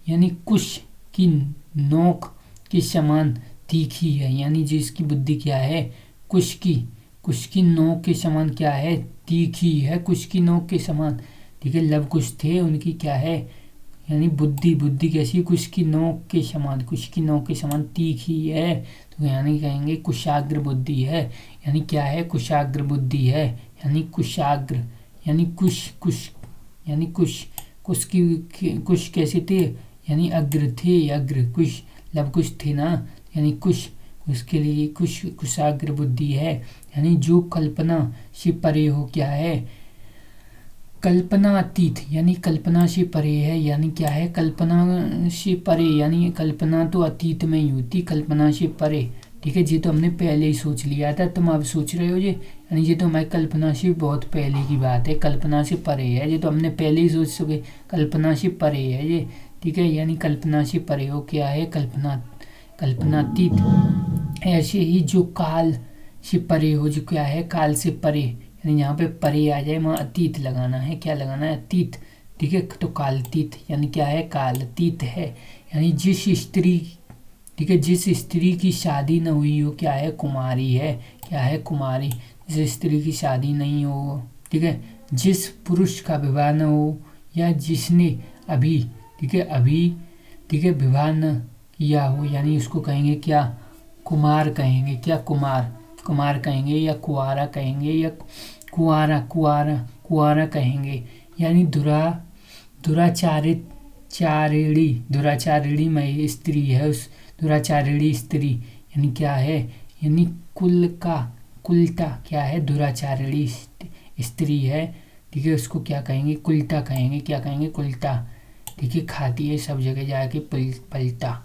यानी कुश की नोक के समान तीखी है, यानी जिसकी बुद्धि क्या है, कुश की नोक के समान क्या है, तीखी है, कुश की नोक के समान, ठीक है। लव कुश थे उनकी क्या है, यानी बुद्धि कैसी, कुश की नोक के समान तीखी है, तो यानी कहेंगे कुशाग्र बुद्धि है, यानी क्या है, कुशाग्र बुद्धि है, यानी कुशाग्र, यानी कुश कुश, यानी कुश की कुश कैसे थे, यानी अग्र थे, अग्र कुश कुछ थे ना, यानी कुश, उसके लिए कुशाग्र बुद्धि है, यानी जो कल्पना से परे हो, क्या है कल्पना अतीत, यानी कल्पना से परे है, यानी क्या है कल्पना से परे, यानी कल्पना तो अतीत में ही होती, कल्पना से परे। ठीक है, ये तो हमने पहले ही सोच लिया था, तुम अब सोच रहे हो ये, यानी ये तो हमारी कल्पना से बहुत पहले की बात है, कल्पना से परे है, ये तो हमने पहले ही सोच सके, कल्पना से परे है ये। ठीक है, यानी कल्पना से परे हो, क्या है कल्पनातीत। ऐसे ही जो काल से परे हो, जो क्या है काल से परे, यानी यहाँ पे परे आ जाए वहाँ अतीत लगाना है, क्या लगाना है अतीत। ठीक है, तो कालतीत यानी क्या है कालतीत है, यानी जिस स्त्री, ठीक है जिस स्त्री की शादी न हुई हो, क्या है कुमारी है, क्या है कुमारी, जिस स्त्री की शादी नहीं हो। ठीक है, जिस पुरुष का विवाह न हो, या जिसने अभी, ठीक है अभी, ठीक है विवाह न किया हो, यानी उसको कहेंगे क्या कुमार कहेंगे, क्या कुमार कहेंगे, या कुआरा कहेंगे, या कुआरा कहेंगे। यानी दुराचारिणी में स्त्री है, उस दुराचारिणी स्त्री, यानी क्या है, यानी कुलटा क्या है दुराचारिणी स्त्री है। ठीक है, उसको क्या कहेंगे कुलटा कहेंगे, क्या कहेंगे कुलटा। ठीक है, खाती है सब जगह जाके पलटा।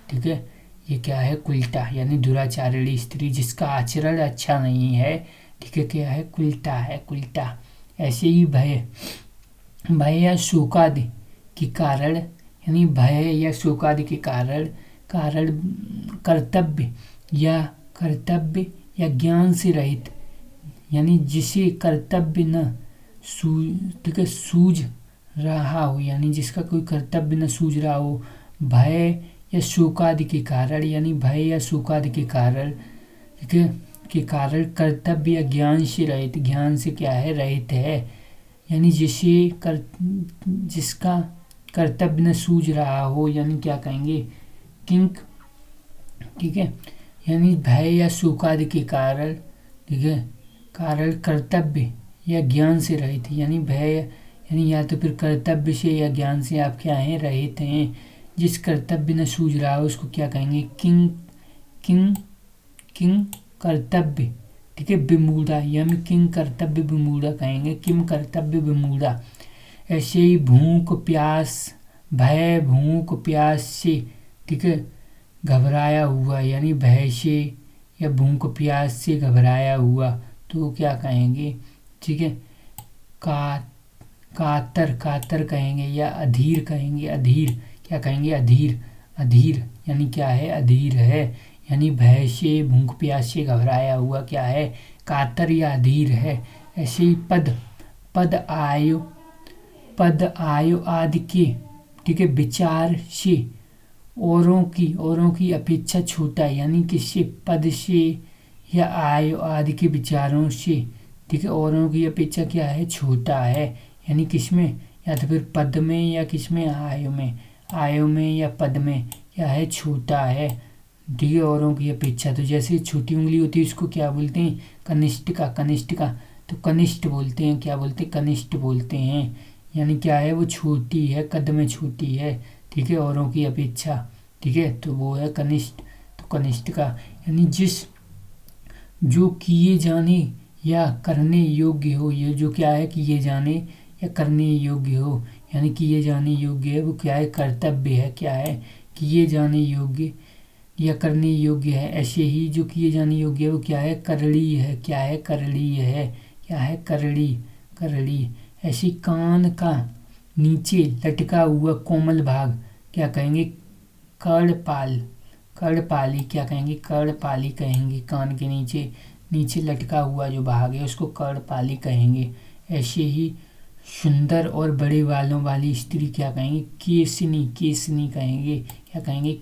ठीक है, ये क्या है कुलटा, यानी दुराचारिणी स्त्री जिसका आचरण अच्छा नहीं है। ठीक है, क्या है कुलटा। ऐसे ही भय या शोकादि के कारण, यानी भय या शोकादि के कारण कर्तव्य या ज्ञान से रहित, यानी जिसे कर्तव्य न ठीक है सूझ रहा हो, यानी जिसका कोई कर्तव्य न सूझ रहा हो, भय या शोकादि के कारण, यानी भय या शोकादि के कारण, ठीक है के कारण कर्तव्य या ज्ञान से रहित, ज्ञान से क्या है रहित है, यानी जिसका कर्तव्य न सूझ रहा हो, यानी क्या कहेंगे किंक। ठीक है, यानी भय या शोकादि के कारण, ठीक है कारण कर्तव्य या ज्ञान से रहित, यानी भय यानी या तो फिर कर्तव्य से या ज्ञान से आप क्या हैं रहित हैं। जिस कर्तव्य न सूझ रहा हो उसको क्या कहेंगे किंग कर्तव्य। ठीक है, विमूढ़ा, यानी किंग कर्तव्य विमूढ़ा कहेंगे, किम कर्तव्य विमूढ़ा। ऐसे ही भूख प्यास से, ठीक है घबराया हुआ, यानी भय से या भूख प्यास से घबराया हुआ, तो क्या कहेंगे। ठीक है, कातर कहेंगे, या अधीर कहेंगे, अधीर क्या कहेंगे अधीर, यानी क्या है अधीर है, यानी भय से भूख प्यास से घबराया हुआ क्या है कातर या अधीर है। ऐसे ही पद आयु आदि के, ठीक है विचार से औरों की अपेक्षा छोटा है, यानी किसी पद से या आयु आदि के विचारों से, ठीक है औरों की अपेक्षा क्या है छोटा है, यानी किसमें या तो फिर पद में या किसमें आयु में या पद में क्या है छोटा है। ठीक है, औरों की अपेक्षा, तो जैसे छोटी उंगली होती है उसको क्या बोलते हैं कनिष्ठिका, तो कनिष्ठ बोलते हैं, क्या बोलते हैं कनिष्ठ बोलते हैं, यानी क्या है वो छोटी है, कद में छोटी है। ठीक है, औरों की अपेक्षा, ठीक है तो वो है कनिष्ठ, तो कनिष्ठिका यानी जो किए जाने या करने योग्य हो, ये जो क्या है किए जाने या करने योग्य हो, यानी किए जाने योग्य है वो क्या है कर्तव्य है, क्या है किए जाने योग्य या करने योग्य है। ऐसे ही जो किए जाने योग्य है वो क्या है करड़ी है, क्या है करड़ी। ऐसी कान का नीचे लटका हुआ कोमल भाग क्या कहेंगे कर्णपाली, क्या कहेंगे कर्णपाली कहेंगे, कान के नीचे लटका हुआ जो भाग है उसको कर्णपाली कहेंगे। ऐसे ही सुंदर और बड़े बालों वाली स्त्री क्या कहेंगे केसनी कहेंगे, क्या कहेंगे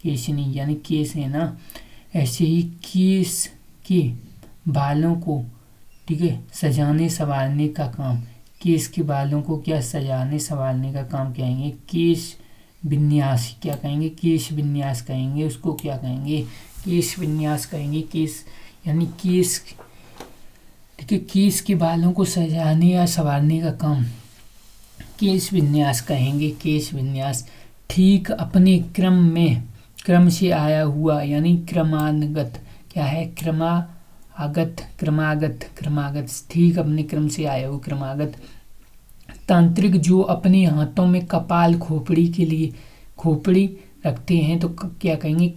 केसनी यानी केस है ना। ऐसे ही केस के बालों को, ठीक है सजाने संवारने का काम, केस के बालों को क्या सजाने संवारने का काम कहेंगे केश विन्यास, क्या कहेंगे केश विन्यास कहेंगे उसको, क्या कहेंगे केश विन्यास कहेंगे। केस यानी केस, ठीक है केस के बालों को सजाने या संवारने का काम केश विन्यास कहेंगे, केश विन्यास। ठीक अपने क्रम में, क्रम से आया हुआ यानी क्रमानुगत, क्या है क्रमागत, क्रमागत, क्रमागत, ठीक अपने क्रम से आया हुआ क्रमागत। तांत्रिक जो अपने हाथों में कपाल खोपड़ी के लिए खोपड़ी रखते हैं तो क्या कहेंगे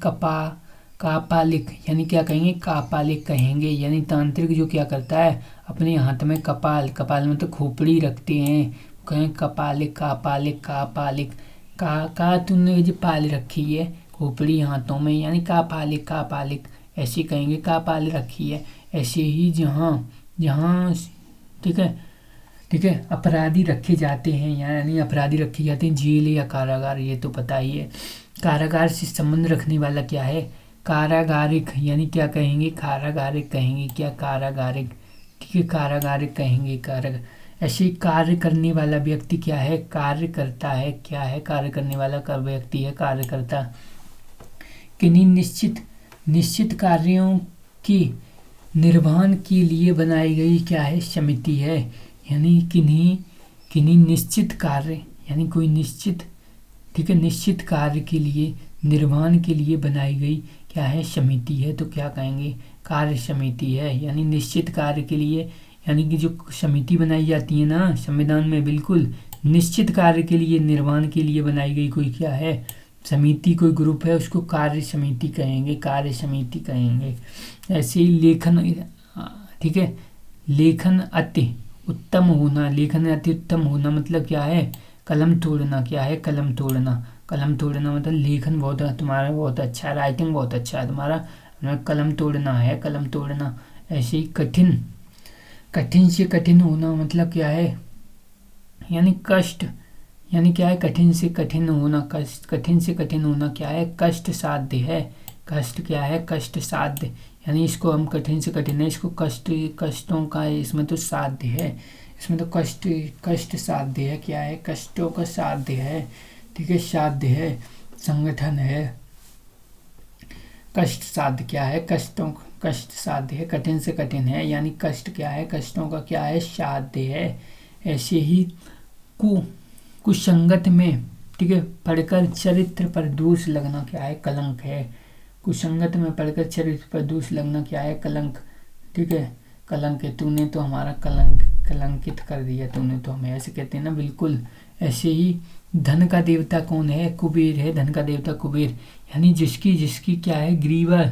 कापालिक, यानी क्या कहेंगे कापालिक कहेंगे। यानी तांत्रिक जो क्या करता है अपने हाथ में कपाल में तो खोपड़ी रखते हैं, कहें कपालिक, कापालिक, कापालिक। का तुमने जो पाल रखी है खोपड़ी हाथों में, यानी कापालिक, कापालिक ऐसे कहेंगे, कापाल रखी है। ऐसे ही जहाँ ठीक है अपराधी रखे जाते हैं, यानी अपराधी रखे जाते हैं जेल या कारागार, ये तो पता ही है। कारागार से संबंध रखने वाला क्या है कारागारिक, यानी क्या कहेंगे कारागारिक कहेंगे, क्या कारागारिक, ठीक है कारागारिक कहेंगे, कारागार। ऐसे कार्य करने वाला व्यक्ति क्या है कार्य करता है, क्या है कार्य करने वाला का व्यक्ति है कार्यकर्ता। किन्हीं निश्चित कार्यों की निर्वहन के लिए बनाई गई क्या है समिति है, यानी किन्हीं निश्चित कार्य, यानी कोई निश्चित, ठीक है निश्चित कार्य के लिए निर्वहन के लिए बनाई गई क्या है समिति है, तो क्या कहेंगे कार्य समिति है। यानी निश्चित कार्य के लिए, यानी कि जो समिति बनाई जाती है ना संविधान में, बिल्कुल निश्चित कार्य के लिए निर्वहन के लिए बनाई गई कोई क्या है समिति, कोई ग्रुप है, उसको कार्य समिति कहेंगे, कार्य समिति कहेंगे। ऐसे ही लेखन, ठीक है लेखन अति उत्तम होना, लेखन अति उत्तम होना मतलब क्या है कलम तोड़ना, क्या है कलम तोड़ना, कलम तोड़ना मतलब लेखन बहुत तुम्हारा बहुत अच्छा, राइटिंग बहुत अच्छा है तुम्हारा, कलम तोड़ना है, कलम तोड़ना। ऐसे ही कठिन से कठिन होना मतलब क्या है, यानी कष्ट, यानी क्या है कठिन से कठिन होना, कठिन से कठिन होना क्या है कष्ट साध्य है, कष्ट क्या है कष्ट साध्य, यानी इसको हम कठिन से कठिन है, इसको कष्टों का इसमें तो साध्य है, इसमें तो कष्ट साध्य है, क्या है कष्टों का साध्य है, ठीक है साध्य है, संगठन है। कष्ट साध्य क्या है कष्ट साध्य है, कठिन से कठिन है, यानी कष्ट क्या है कष्टों का क्या है साध्य है। ऐसे ही कुसंगत में, ठीक है पढ़कर चरित्र पर दोष लगना क्या है कलंक है, कुसंगत में पढ़कर चरित्र पर दोष लगना क्या है कलंक, ठीक है कलंक है, तूने तो हमारा कलंकित कर दिया, तूने तो हमें, ऐसे कहते हैं ना बिल्कुल। ऐसे ही धन का देवता कौन है कुबेर है, धन का देवता कुबेर, यानी जिसकी क्या है ग्रीवा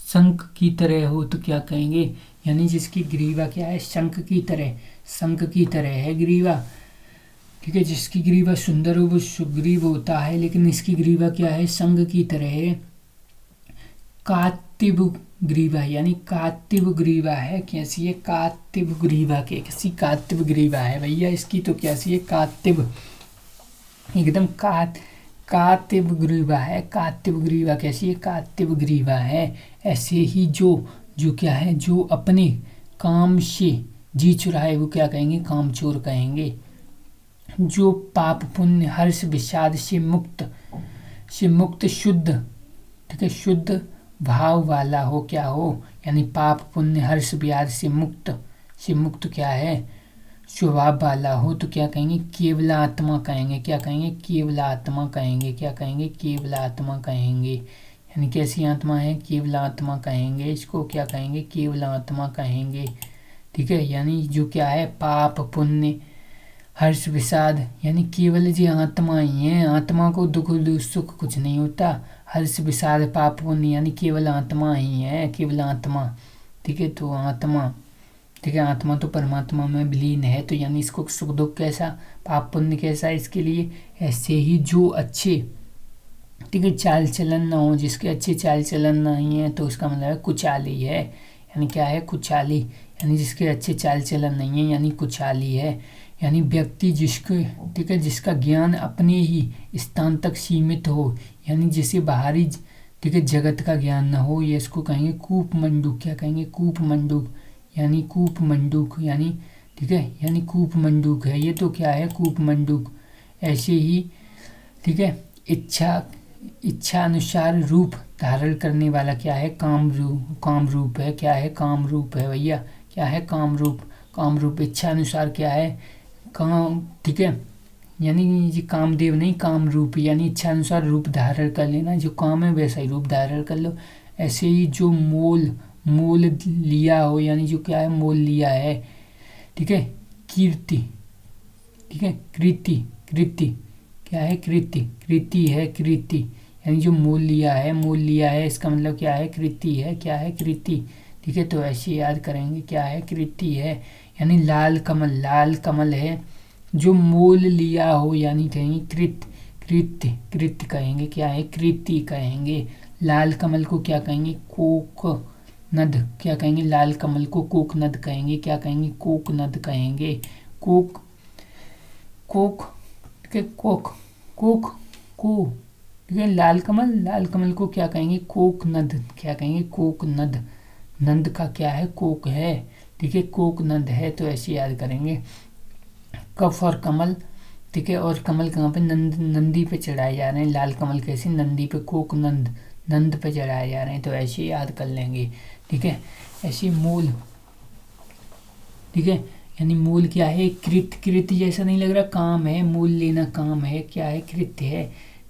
शंख की तरह हो तो क्या कहेंगे, यानी जिसकी ग्रीवा क्या है शंख की तरह है ग्रीवा, ठीक है जिसकी ग्रीवा सुंदर हो वो सुग्रीव होता है, लेकिन इसकी ग्रीवा क्या है शंख की तरह है। कातिब ग्रीवा, यानी कातिब ग्रीवा है, कैसी है कातिब ग्रीवा के, कैसी कातिब ग्रीवा है भैया इसकी, तो कैसी है कातिब, एकदम कातिब ग्रीवा है, कातिब ग्रीवा कैसी है कातिब ग्रीवा है। ऐसे ही जो क्या है जो अपने काम से जी चुराए वो क्या कहेंगे कामचोर कहेंगे। जो पाप पुण्य हर्ष विषाद से मुक्त शुद्ध, ठीक है शुद्ध भाव वाला हो, क्या हो यानी पाप पुण्य हर्ष विषाद से मुक्त क्या है स्वभाव वाला हो, तो क्या कहेंगे केवलात्मा कहेंगे, क्या कहेंगे केवलात्मा कहेंगे, क्या कहेंगे केवलात्मा कहेंगे, यानी कैसी आत्मा है केवलात्मा कहेंगे, इसको क्या कहेंगे केवलात्मा कहेंगे, ठीक है। यानी जो क्या है पाप पुण्य हर्ष विषाद, यानी केवल जी आत्मा ही है, आत्मा को दुख सुख कुछ नहीं होता, हर्ष विषाद पाप पुण्य यानी केवल आत्मा ही है, केवल आत्मा, ठीक है तो आत्मा, ठीक है आत्मा तो परमात्मा में विलीन है, तो यानी इसको सुख दुख कैसा पाप पुण्य कैसा इसके लिए। ऐसे ही जो अच्छे, ठीक है चाल चलन ना हो, जिसके अच्छे चाल चलन नहीं है तो उसका मतलब है कुचाली है, यानी क्या है कुचाली, यानी जिसके अच्छे चाल चलन नहीं है यानी कुचाली है। यानी व्यक्ति जिसके, ठीक है जिसका ज्ञान अपने ही स्थान तक सीमित हो, यानी जिसे बाहरी, ठीक है जगत का ज्ञान ना हो, ये इसको कहेंगे कूप मंडूक, क्या कहेंगे कूप मंडूक, यानी कूप मंडूक, यानी ठीक है यानी कूप मंडूक है ये, तो क्या है कूप मंडूक। ऐसे ही ठीक है इच्छा अनुसार रूप धारण करने वाला क्या है काम रूप है, क्या है काम रूप है भैया, क्या है काम रूप इच्छा अनुसार क्या है काम, ठीक है यानी ये कामदेव नहीं, काम रूप, यानी इच्छा अनुसार रूप धारण कर लेना, जो काम है वैसा ही रूप धारण कर लो। ऐसे ही जो मोल मोल लिया हो, यानी जो क्या है मोल लिया है, ठीक है, कीर्ति, ठीक है, कृति, कृति क्या है, कृति, कृति है, कृति, यानी जो मोल लिया है, मोल लिया है इसका मतलब क्या है, कृति है, क्या है, कृति, ठीक है। तो ऐसे याद करेंगे क्या है, कृति है। यानी लाल कमल, लाल कमल है, जो मोल लिया हो, यानी कहेंगे कृत, कृत्य, कृत्य कहेंगे, क्या है, कृति कहेंगे। लाल कमल को क्या कहेंगे, कोक नद, क्या कहेंगे, लाल कमल को कोक नद कहेंगे, क्या कहेंगे, कोक नद कहेंगे। कोक, कोक, ठीक है, कोक, कोक को, ठीक है, लाल कमल, लाल कमल को क्या कहेंगे, कोक नद, क्या कहेंगे, कोक नद, नंद का क्या है, कोक है, ठीक है, कोक नंद है। तो ऐसे याद करेंगे। कफ और कमल, ठीक है, और कमल कहाँ पे, नंदी पे चढ़ाए जा रहे हैं, लाल कमल कैसे, नंदी पे, कोक नंद, नंद पे चढ़ाए जा रहे हैं, तो ऐसे याद कर लेंगे, ठीक है। ऐसे मूल, ठीक है, यानी मूल क्या है, कृत, कृत जैसा नहीं लग रहा, काम है, मूल लेना काम है, क्या है, कृत्य है,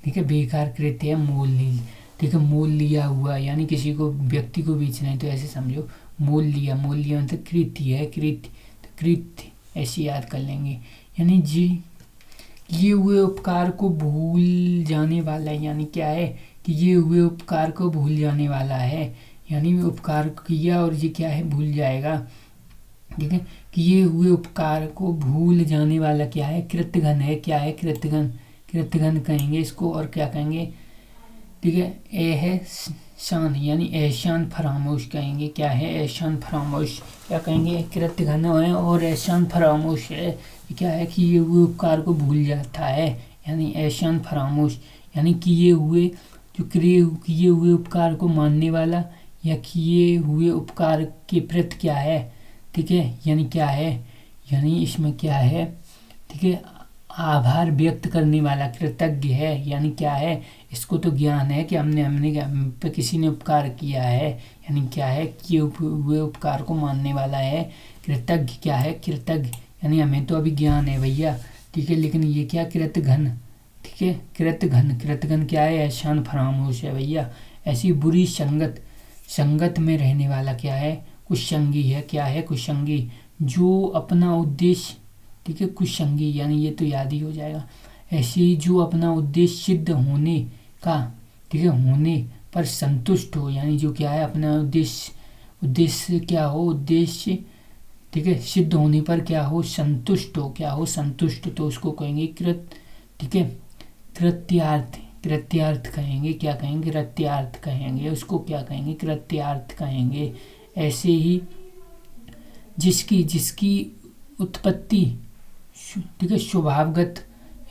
ठीक है, बेकार कृत्य है, मूल नहीं, ठीक है, मूल लिया हुआ, यानी किसी को, व्यक्ति को बेचना है तो ऐसे समझो, मूल लिया, मूल लिया मतलब कृत्य है, कृत्य, तो कृत्य ऐसे याद कर लेंगे। यानी जी ये हुए उपकार को भूल जाने वाला है, यानी क्या है कि ये हुए उपकार को भूल जाने वाला है, यानी उपकार किया और ये क्या है, भूल जाएगा, ठीक है, कि ये हुए उपकार को भूल जाने वाला क्या है, कृतघ्न है, क्या है, कृतघ्न, कृतघ्न कहेंगे इसको। और क्या कहेंगे, ठीक है, ए है शान, यानी एहसान फरामोश कहेंगे, क्या है, एहसान फरामोश, क्या कहेंगे, कृतघ्न है और एहसान फरामोश है, क्या है कि ये हुए उपकार को भूल जाता है, यानी एहसान फरामोश, यानी किए हुए, जो किए हुए उपकार को मानने वाला, या किए हुए उपकार के प्रति क्या है, ठीक है, यानी क्या है, यानी इसमें क्या है, ठीक है, आभार व्यक्त करने वाला, कृतज्ञ है, यानी क्या है, इसको तो ज्ञान है कि हमने हम पे किसी ने उपकार किया है, यानी क्या है, किए हुए उपकार को मानने वाला है। कृतज्ञ क्या है, कृतज्ञ, यानी हमें तो अभी ज्ञान है भैया, ठीक है, लेकिन ये क्या, कृतघ्न, ठीक है, कृतघ्न, कृतघ्न क्या है, एहसान फरामोश है भैया। ऐसी बुरी संगत, संगत में रहने वाला क्या है, कुसंगी है, क्या है, कुसंगी, जो अपना उद्देश्य, ठीक है, कुसंगी, यानी ये तो याद ही हो जाएगा। ऐसे ही जो अपना उद्देश्य सिद्ध होने का, ठीक है, होने पर संतुष्ट हो, यानी जो क्या है, अपना उद्देश्य, उद्देश्य क्या हो, उद्देश्य, ठीक है, सिद्ध होने पर क्या हो, संतुष्ट हो, क्या हो, संतुष्ट, तो उसको कहेंगे कृत, ठीक है, कृत्यार्थ, कृत्यार्थ कहेंगे, क्या कहेंगे, कृत्यार्थ कहेंगे उसको, क्या कहेंगे, कृत्यार्थ कहेंगे। ऐसे ही जिसकी, जिसकी उत्पत्ति, ठीक है, स्वभावगत,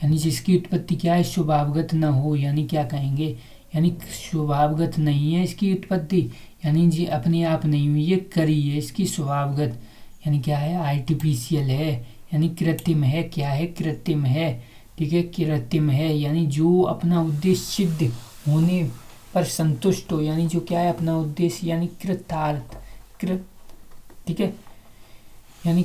यानी जिसकी उत्पत्ति क्या है, स्वभावगत न हो, यानी क्या कहेंगे, यानी स्वभावगत नहीं है इसकी उत्पत्ति, यानी जी अपने आप नहीं हुई है, करी है, इसकी स्वभावगत, यानी क्या है, आर्टिफिशियल है, यानी कृत्रिम है, क्या है, कृत्रिम है, ठीक है, कृत्रिम है, यानी जो अपना उद्देश्य सिद्ध होने पर संतुष्ट हो, यानी जो क्या है, अपना उद्देश्य, यानी कृतार्थ, कृत, ठीक है, यानी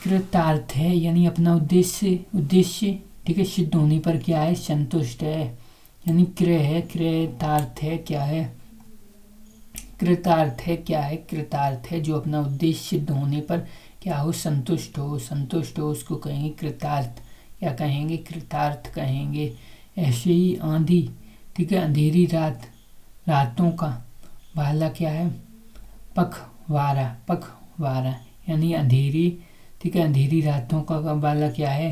कृतार्थ है, यानी अपना उद्देश्य, उद्देश्य, ठीक है, सिद्ध होने पर क्या है, संतुष्ट है, यानी कृ है, कृतार्थ है, क्या है, कृतार्थ है, क्या है, कृतार्थ है, जो अपना उद्देश्य सिद्ध होने पर क्या हो, संतुष्ट हो, संतुष्ट हो, उसको कहेंगे कृतार्थ, क्या कहेंगे, कृतार्थ कहेंगे। ऐसे ही आंधी, ठीक है, अंधेरी रात, रातों का भाला क्या है, पखवाड़ा, पखवाड़ा, यानी अंधेरी, ठीक है, अंधेरी रातों का वाला क्या है,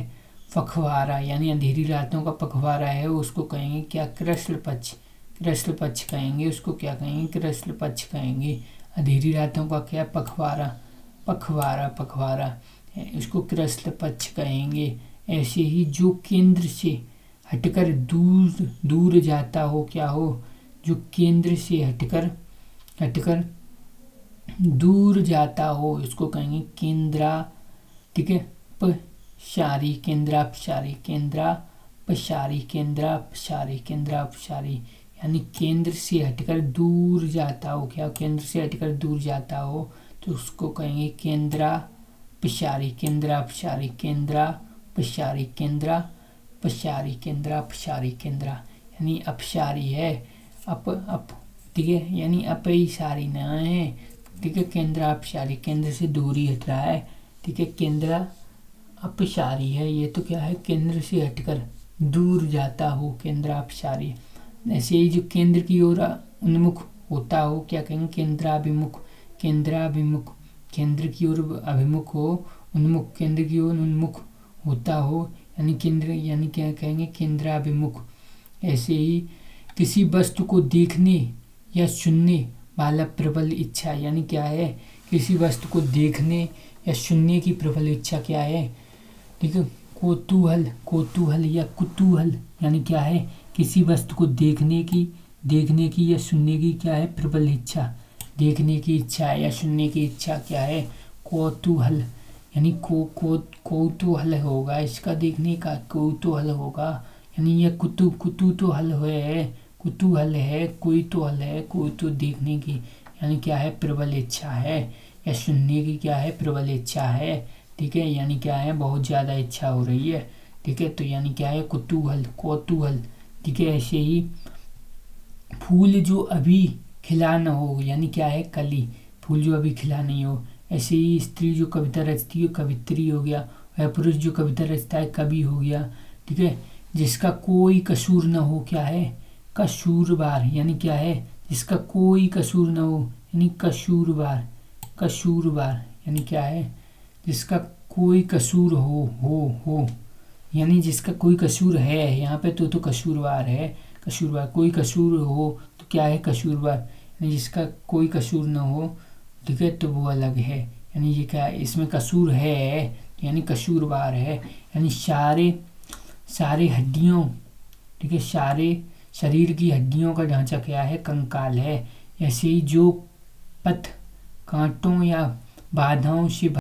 पखवाड़ा, यानी अंधेरी रातों का पखवाड़ा है, उसको कहेंगे क्या, कृष्ण पक्ष, कृष्ण पक्ष कहेंगे उसको, क्या कहेंगे, कृष्ण पक्ष कहेंगे। अंधेरी रातों का क्या, पखवाड़ा, पखवाड़ा, पखवाड़ा, उसको कृष्ण पक्ष कहेंगे। ऐसे ही जो केंद्र से हटकर दूर दूर जाता हो, क्या हो, जो केंद्र से हटकर, हटकर दूर जाता हो, इसको कहेंगे केंद्रा, ठीक है, पशारी, केंद्रापसारी, केंद्रापसारी, केंद्रापसारी, केंद्रापसारी, यानी केंद्र से हटकर दूर जाता हो, क्या, केंद्र से हटकर दूर जाता हो, तो उसको कहेंगे केंद्रापसारी, केंद्रापसारी, केंद्रापसारी, केंद्रापसारी, अपसारी केंद्र, अपसारी केंद्र यानी अपसारी है, अप ठीक है, यानी अपसारी ना है, ठीक है। केंद्र अपसारी, केंद्र से दूरी हट रहा है, ठीक है। केंद्र अपसारी है, ये तो क्या है, केंद्र से हटकर दूर जाता हो, केंद्र अपसारी। ऐसे ही जो केंद्र की ओर उन्मुख होता हो, क्या कहेंगे, केंद्राभिमुख, केंद्राभिमुख, केंद्र की ओर अभिमुख हो, उन्मुख, केंद्र की ओर उन्मुख होता हो, यानी केंद्र, यानी क्या कहेंगे, केंद्राभिमुख। ऐसे ही किसी वस्तु को देखने या सुनने वाला प्रबल इच्छा, यानी क्या है, किसी वस्तु को देखने या सुनने की प्रबल इच्छा क्या है, ठीक है। कौतूहल, कौतूहल या कुतूहल, यानी क्या है, किसी वस्तु को देखने की या सुनने की क्या है, प्रबल इच्छा, देखने की इच्छा या सुनने की इच्छा क्या है, कौतूहल, यानी कौतूहल होगा इसका, देखने का कौतूहल होगा, यानी यह कुतूहल है, कुतूहल है, कोई तो देखने की, यानी क्या है, प्रबल इच्छा है, या सुनने की क्या है, प्रबल इच्छा है, ठीक है। यानी क्या है, बहुत ज़्यादा इच्छा हो रही है, ठीक है। तो यानी क्या है, कुतूहल, कौतूहल, ठीक है। ऐसे ही फूल जो अभी खिला न हो, यानी क्या है, कली, फूल जो अभी खिला नहीं हो। ऐसे ही स्त्री जो कविता रचती है, कवित्री हो गया, या पुरुष जो कविता रचता है, कवि हो गया, ठीक है। जिसका कोई कसूर न हो, क्या है, कसूरवार, यानी क्या है, जिसका कोई कसूर न हो, यानी कसूरवार, कसूरवार, यानी क्या है, जिसका कोई कसूर हो, यानी जिसका कोई कसूर है, यहाँ पे तो कसूरवार है, कसूरवार, कोई कसूर हो तो क्या है, कसूरवार, यानी जिसका कोई कसूर न हो, ठीक है, तो वो अलग है, यानी ये क्या है, इसमें कसूर है, यानी कसूरवार है। यानी सारे हड्डियों, ठीक है, सारे शरीर की हड्डियों का ढांचा क्या है, कंकाल है। ऐसे ही जो पथ कांटों या बाधाओं से